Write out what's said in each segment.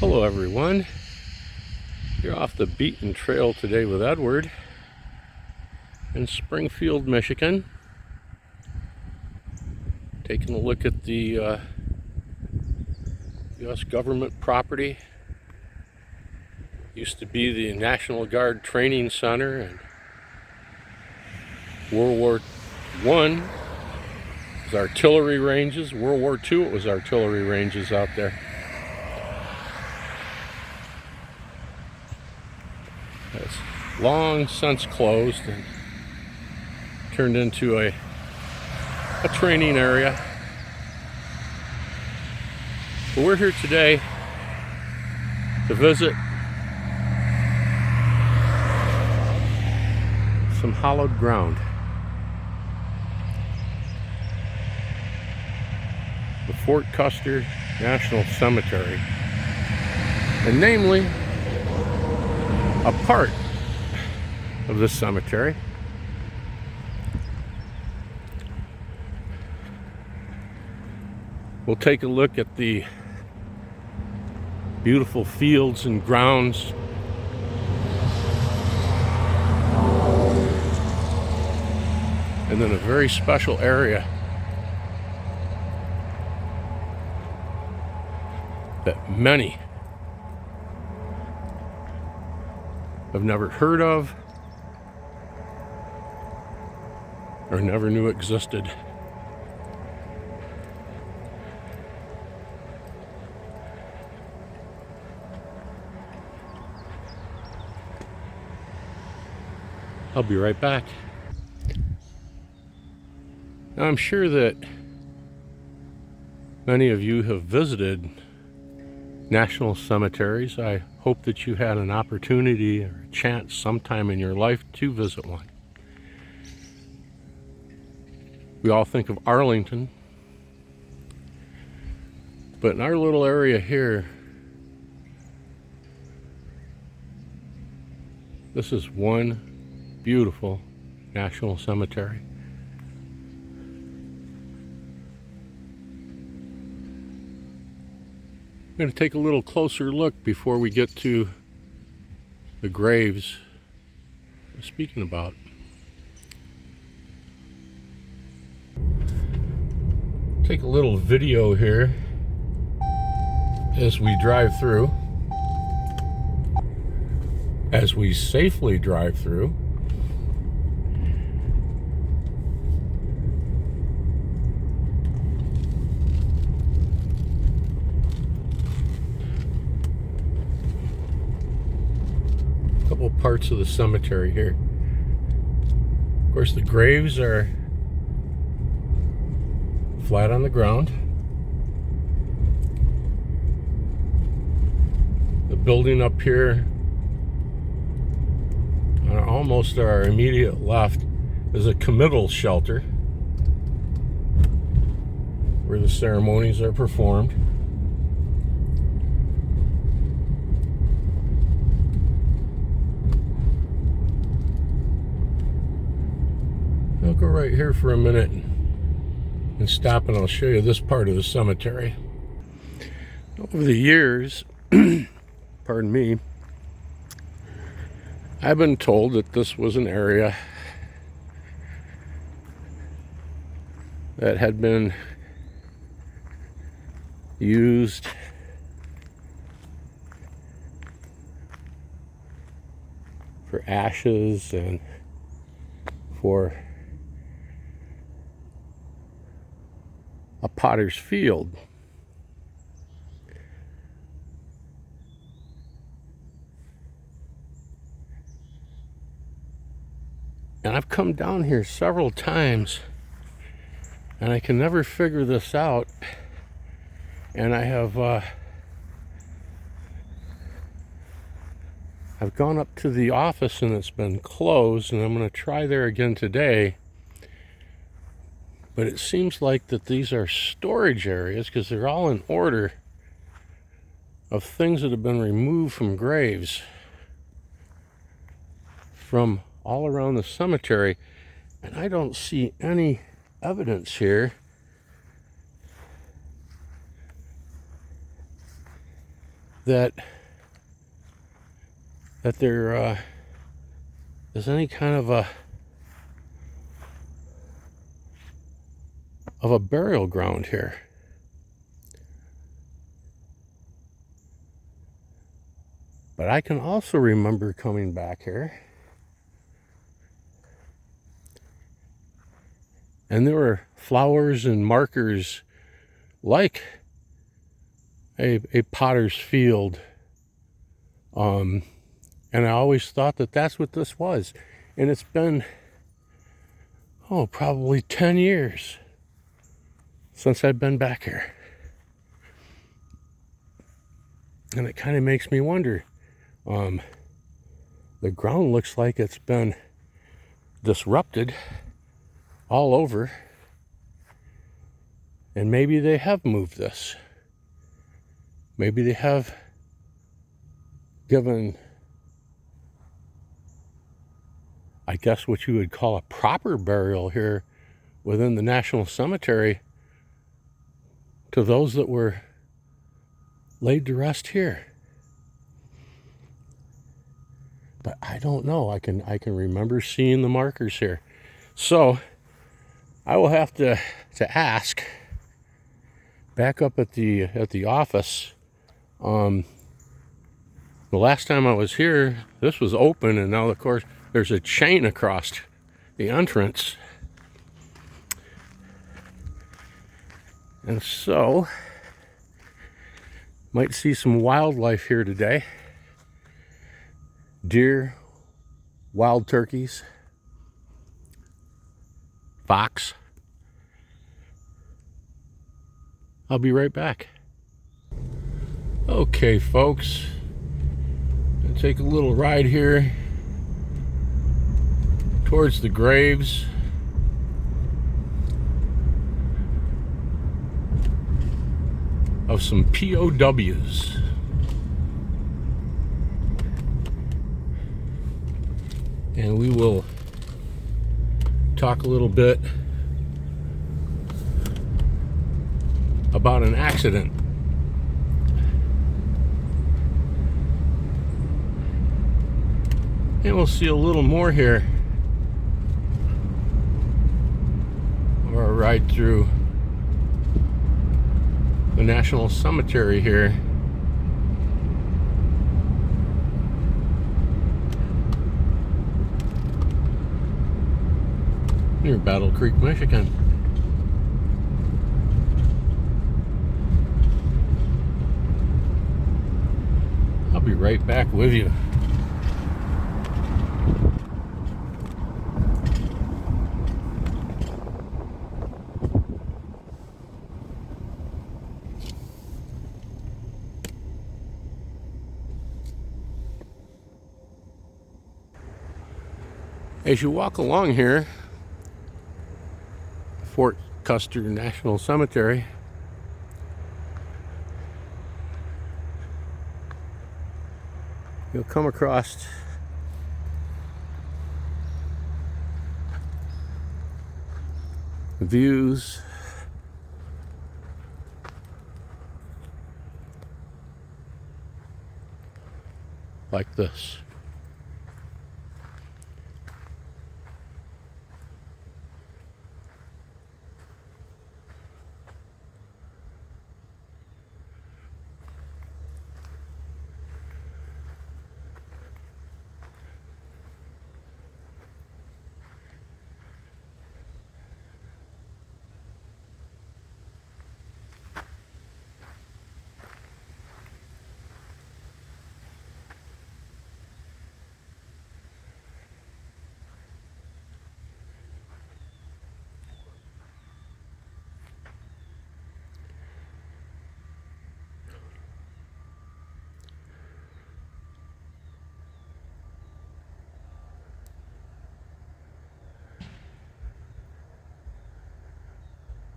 Hello everyone, you're off the beaten trail today with Edward in Springfield, Michigan. Taking a look at the U.S. government property. Used to be the National Guard Training Center, and World War I was artillery ranges. World War II it was artillery ranges out there. It's long since closed and turned into a training area. But we're here today to visit some hallowed ground. The Fort Custer National Cemetery, and namely a part of this cemetery we'll take a look at the beautiful fields and grounds and then a very special area that many have never heard of or never knew existed. I'll be right back. Now, I'm sure that many of you have visited national cemeteries. I hope that you had an opportunity or a chance sometime in your life to visit one. We all think of Arlington, but in our little area here, this is one beautiful national cemetery. I'm going to take a little closer look before we get to the graves I'm speaking about. Take a little video here as we drive through, as we safely drive through. Couple parts of the cemetery here. Of course, the graves are flat on the ground. The building up here, almost our immediate left, is a committal shelter where the ceremonies are performed. I'll go right here for a minute and stop, and I'll show you this part of the cemetery. Over the years, pardon me, I've been told that this was an area that had been used for ashes and for a potter's field. And I've come down here several times and I can never figure this out. And I have I've gone up to the office and it's been closed, and I'm going to try there again today. But it seems like that these are storage areas because they're all in order of things that have been removed from graves from all around the cemetery. And I don't see any evidence here that there is any kind of a burial ground here. But I can also remember coming back here, and there were flowers and markers like a potter's field. And I always thought that that's what this was. And it's been, probably 10 years since I've been back here. And it kind of makes me wonder. The ground looks like it's been disrupted all over. And maybe they have moved this. Maybe they have given, I guess, what you would call a proper burial here within the National Cemetery to those that were laid to rest here. But I don't know. I can remember seeing the markers here. So I will have to ask back up at the office. The last time I was here, this was open, and now of course there's a chain across the entrance. And so might see some wildlife here today. Deer, wild turkeys, fox. I'll be right back. Okay, folks, I'll take a little ride here towards the graves of some P.O.Ws. And we will talk a little bit about an accident. And we'll see a little more here of our ride through the National Cemetery here. Near Battle Creek, Michigan. I'll be right back with you. As you walk along here, Fort Custer National Cemetery, you'll come across views like this.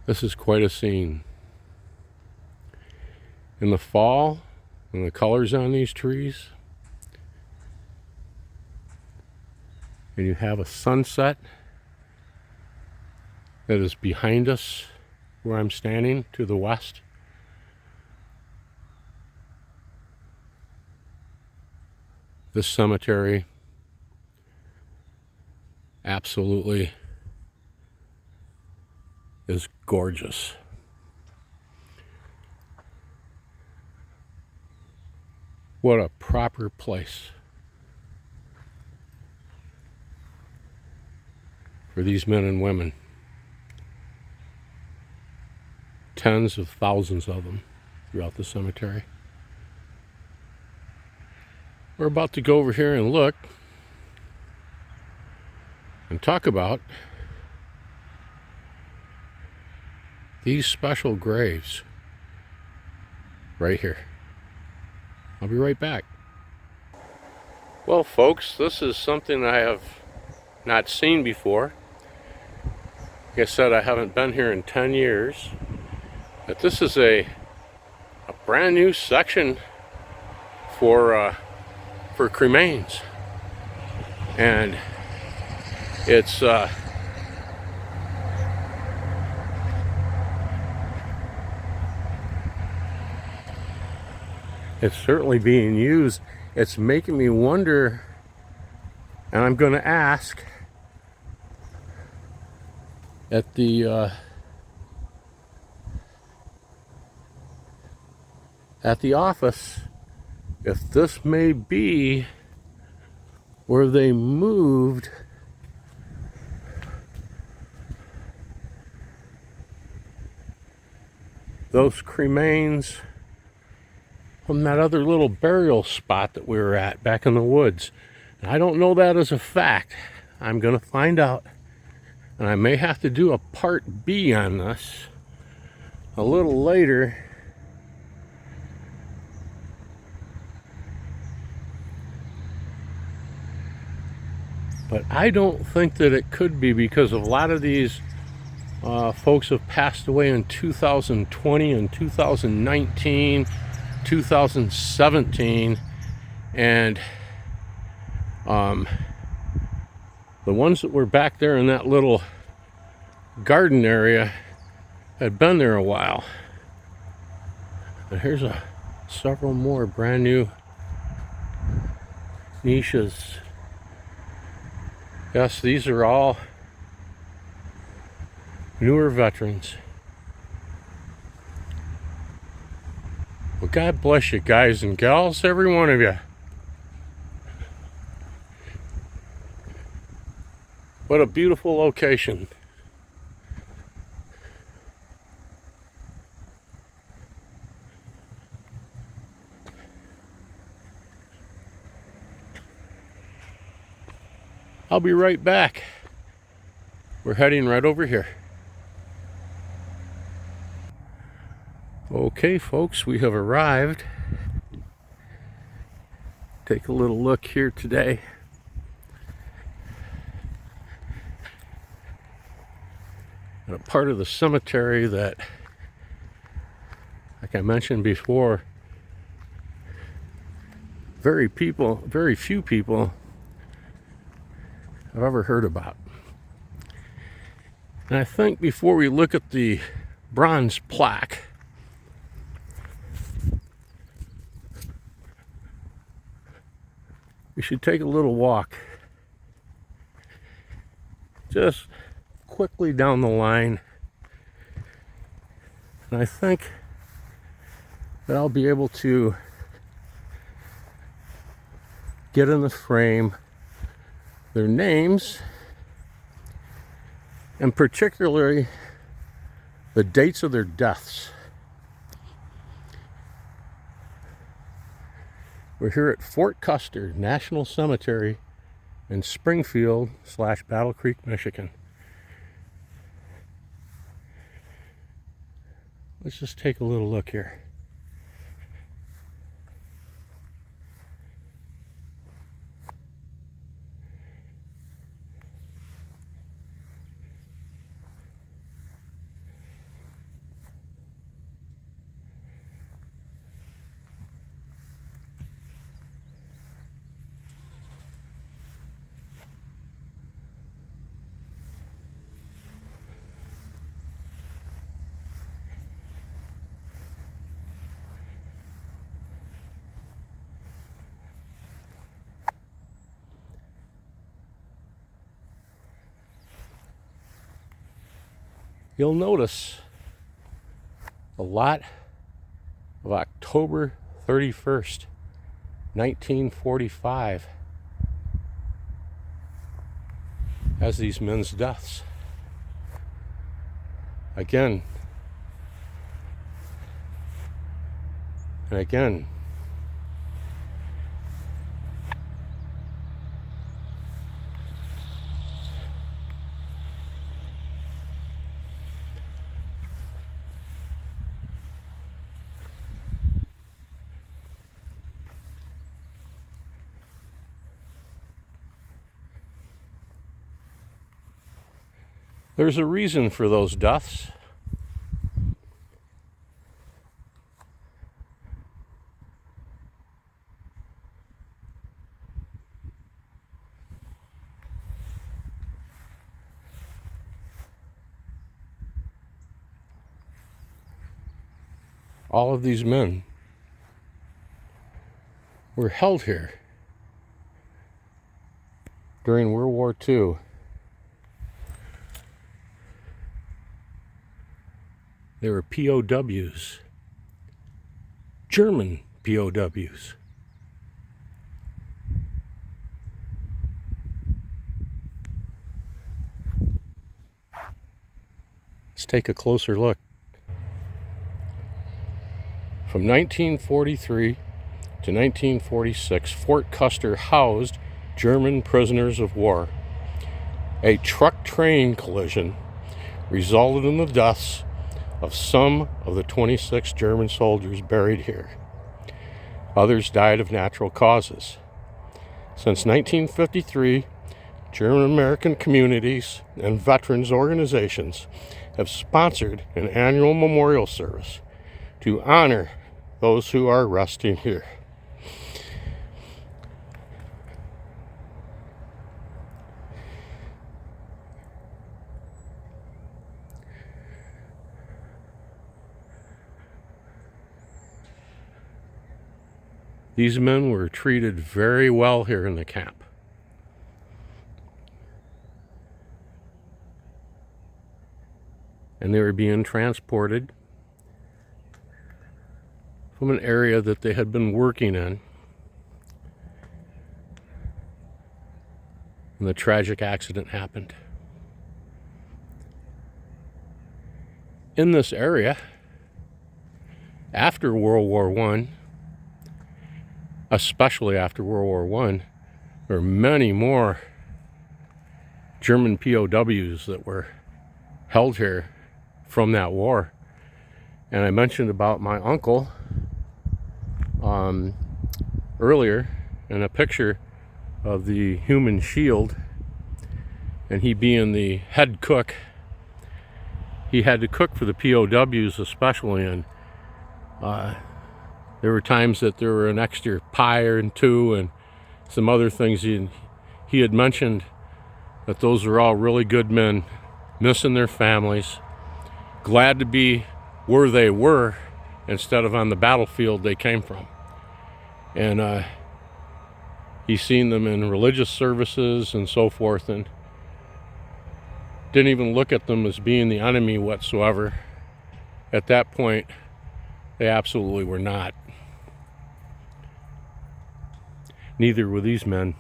This is quite a scene. In the fall, and the colors on these trees, and you have a sunset that is behind us where I'm standing to the west. This cemetery absolutely is gorgeous. What a proper place for these men and women. Tens of thousands of them throughout the cemetery. We're about to go over here and look and talk about these special graves right here. I'll be right back. Well, folks, this is something I have not seen before. Like I said, I haven't been here in 10 years. But this is a brand new section for cremains. And it's certainly being used. It's making me wonder, and I'm going to ask at the office if this may be where they moved those cremains from that other little burial spot that we were at back in the woods. And I don't know that as a fact. I'm going to find out. And I may have to do a part B on this a little later. But I don't think that it could be, because a lot of these folks have passed away in 2020 and 2019, 2017, and the ones that were back there in that little garden area had been there a while. And here's several more brand new niches. Yes, these are all newer veterans. Well, God bless you guys and gals, every one of you. What a beautiful location. I'll be right back. We're heading right over here. Okay, folks, we have arrived. Take a little look here today. At a part of the cemetery that, like I mentioned before, very few people have ever heard about. And I think before we look at the bronze plaque, we should take a little walk just quickly down the line. And I think that I'll be able to get in the frame their names, and particularly the dates of their deaths. We're here at Fort Custer National Cemetery in Springfield / Battle Creek, Michigan. Let's just take a little look here. you'll notice a lot of October 31st, 1945 as these men's deaths. Again and again. There's a reason for those deaths. All of these men were held here during World War II. They were P.O.W s, German P.O.W s. Let's take a closer look. From 1943 to 1946, Fort Custer housed German prisoners of war. A truck-train collision resulted in the deaths of some of the 26 German soldiers buried here. Others died of natural causes. Since 1953, German-American communities and veterans organizations have sponsored an annual memorial service to honor those who are resting here. These men were treated very well here in the camp. And they were being transported from an area that they had been working in. And the tragic accident happened. In this area, after World War I, especially after World War I, there were many more German POWs that were held here from that war. And I mentioned about my uncle earlier in a picture of the human shield, and he being the head cook. He had to cook for the POWs especially, and there were times that there were an extra pie or two and some other things. He had mentioned that those were all really good men, missing their families, glad to be where they were instead of on the battlefield they came from. And he's seen them in religious services and so forth, and didn't even look at them as being the enemy whatsoever. At that point, they absolutely were not. Neither were these men.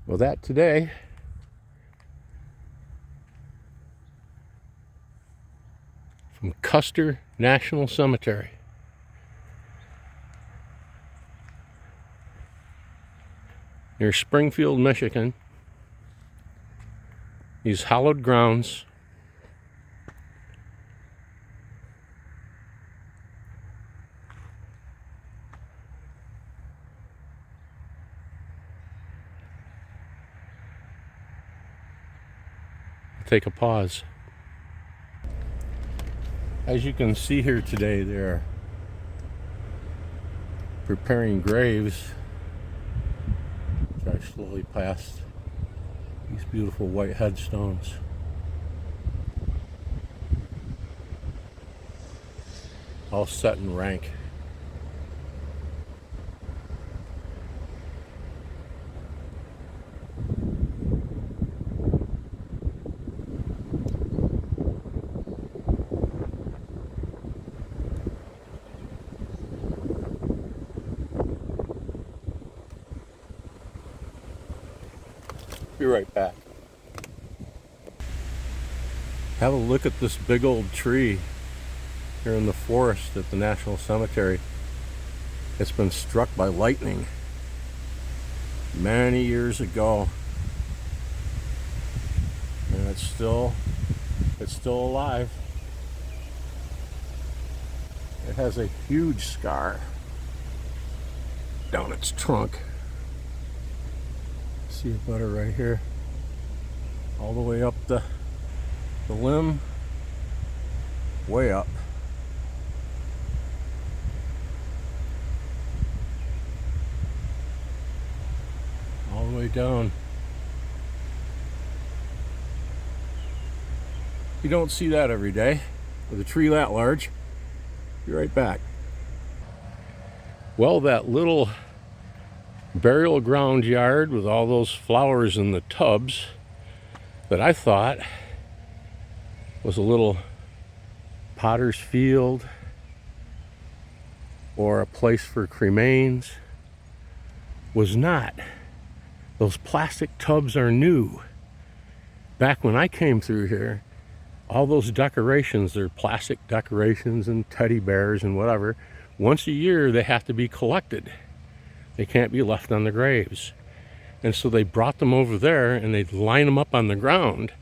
Well, that today from Custer National Cemetery. Near Springfield, Michigan. These hallowed grounds take a pause. As you can see here today, they're preparing graves. Drive slowly past these beautiful white headstones. all set in rank. Be right back. Have a look at this big old tree here in the forest at the National Cemetery. It's been struck by lightning many years ago, and it's still alive. It has a huge scar down its trunk. See it better right here, all the way up the limb, way up. All the way down. You don't see that every day with a tree that large. Be right back. Well, that little burial ground yard with all those flowers in the tubs that I thought was a little potter's field or a place for cremains was not. Those plastic tubs are new. Back when I came through here, all those decorations, they're plastic decorations and teddy bears and whatever. Once a year, they have to be collected. They can't be left on the graves. And so they brought them over there and they'd line them up on the ground.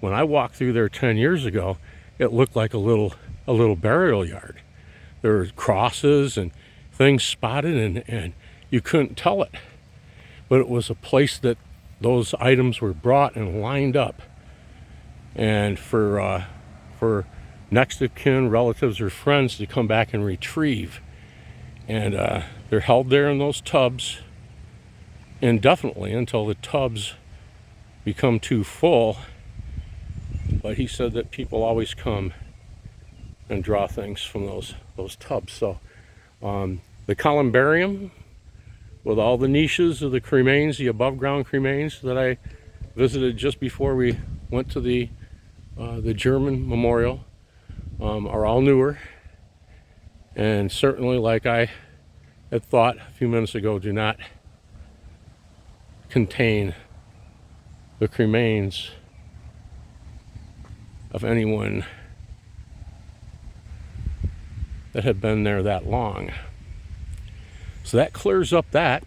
When I walked through there 10 years ago, it looked like a little burial yard. There were crosses and things spotted, and you couldn't tell it. But it was a place that those items were brought and lined up. And for next of kin, relatives, or friends to come back and retrieve. And they're held there in those tubs indefinitely until the tubs become too full. But he said that people always come and draw things from those tubs. So the columbarium with all the niches of the cremains, the above ground cremains that I visited just before we went to the German memorial, are all newer, and certainly, like I had thought a few minutes ago, do not contain the cremains of anyone that had been there that long. So that clears up that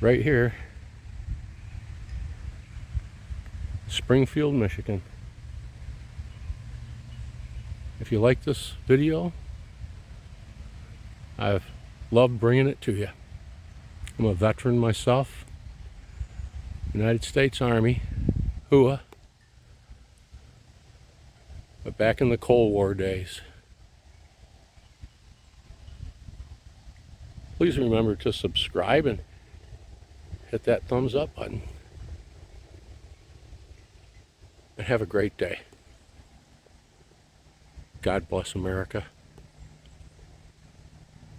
right here. Springfield, Michigan. If you like this video, I've loved bringing it to you. I'm a veteran myself, United States Army, HUA, but back in the Cold War days. Please remember to subscribe and hit that thumbs up button. And have a great day. God bless America.